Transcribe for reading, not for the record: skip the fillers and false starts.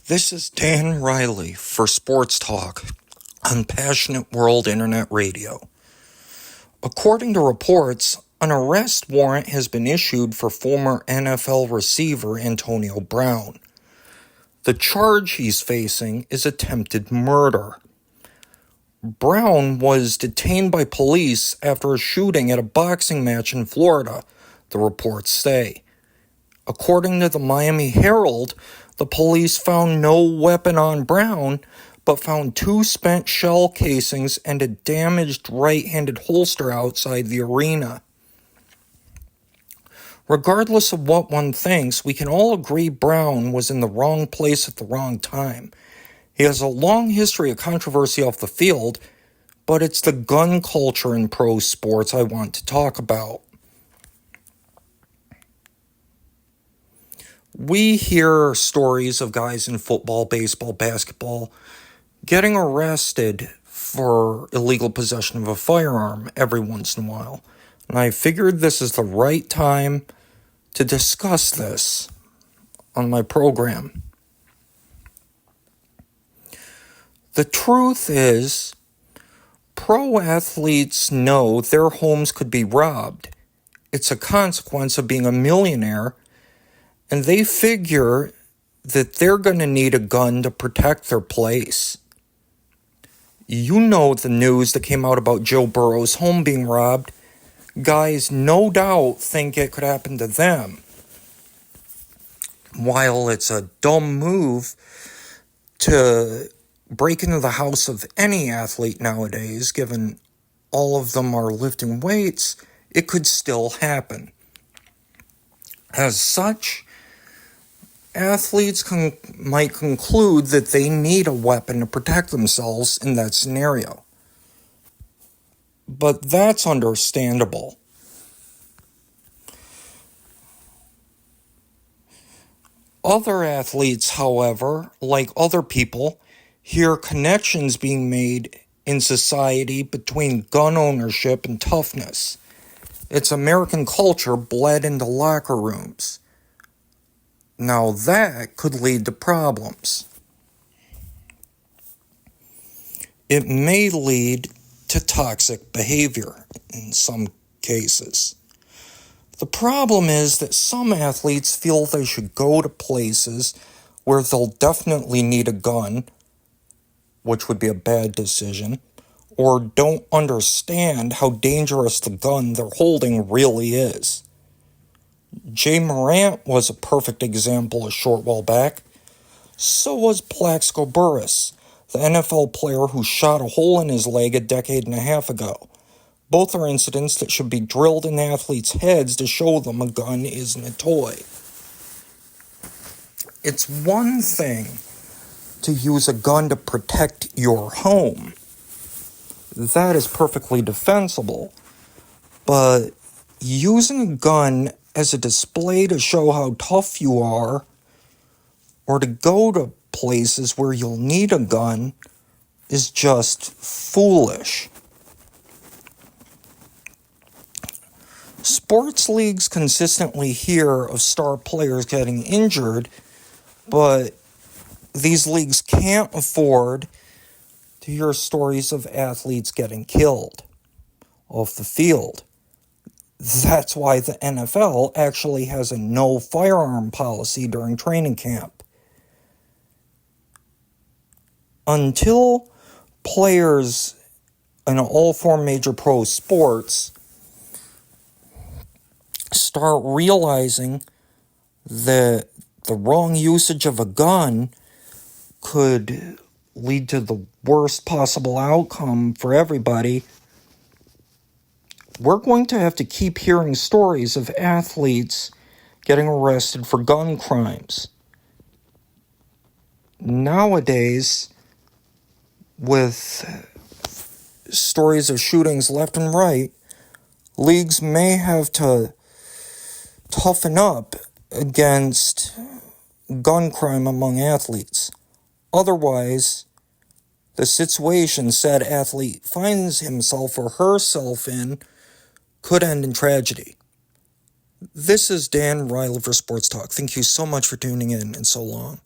This is Dan Riley for Sports Talk on Passionate World Internet Radio. According to reports, an arrest warrant has been issued for former NFL receiver Antonio Brown. The charge he's facing is attempted murder. Brown was detained by police after a shooting at a boxing match in Florida, the reports say. According to the Miami Herald, the police found no weapon on Brown, but found 2 spent shell casings and a damaged right-handed holster outside the arena. Regardless of what one thinks, we can all agree Brown was in the wrong place at the wrong time. He has a long history of controversy off the field, but it's the gun culture in pro sports I want to talk about. We hear stories of guys in football, baseball, basketball getting arrested for illegal possession of a firearm every once in a while. And I figured this is the right time to discuss this on my program. The truth is, pro athletes know their homes could be robbed. It's a consequence of being a millionaire, and they figure that they're going to need a gun to protect their place. You know the news that came out about Joe Burrow's home being robbed. Guys no doubt think it could happen to them. While it's a dumb move to break into the house of any athlete nowadays, given all of them are lifting weights, it could still happen. As such, athletes might conclude that they need a weapon to protect themselves in that scenario. But that's understandable. Other athletes, however, like other people, hear connections being made in society between gun ownership and toughness. It's American culture bled into locker rooms. Now that could lead to problems. It may lead to toxic behavior in some cases. The problem is that some athletes feel they should go to places where they'll definitely need a gun, which would be a bad decision, or don't understand how dangerous the gun they're holding really is. Jay Morant was a perfect example a short while back. So was Plaxico Burress, the NFL player who shot a hole in his leg a decade and a half ago. Both are incidents that should be drilled in athletes' heads to show them a gun isn't a toy. It's one thing to use a gun to protect your home. That is perfectly defensible. But using a gun as a display to show how tough you are, or to go to places where you'll need a gun, is just foolish. Sports leagues consistently hear of star players getting injured, but these leagues can't afford to hear stories of athletes getting killed off the field. That's why the NFL actually has a no firearm policy during training camp. Until players in all 4 major pro sports start realizing that the wrong usage of a gun could lead to the worst possible outcome for everybody, we're going to have to keep hearing stories of athletes getting arrested for gun crimes. Nowadays, with stories of shootings left and right, leagues may have to toughen up against gun crime among athletes. Otherwise, the situation said athlete finds himself or herself in could end in tragedy. This is Dan Riley for Sports Talk. Thank you so much for tuning in and so long.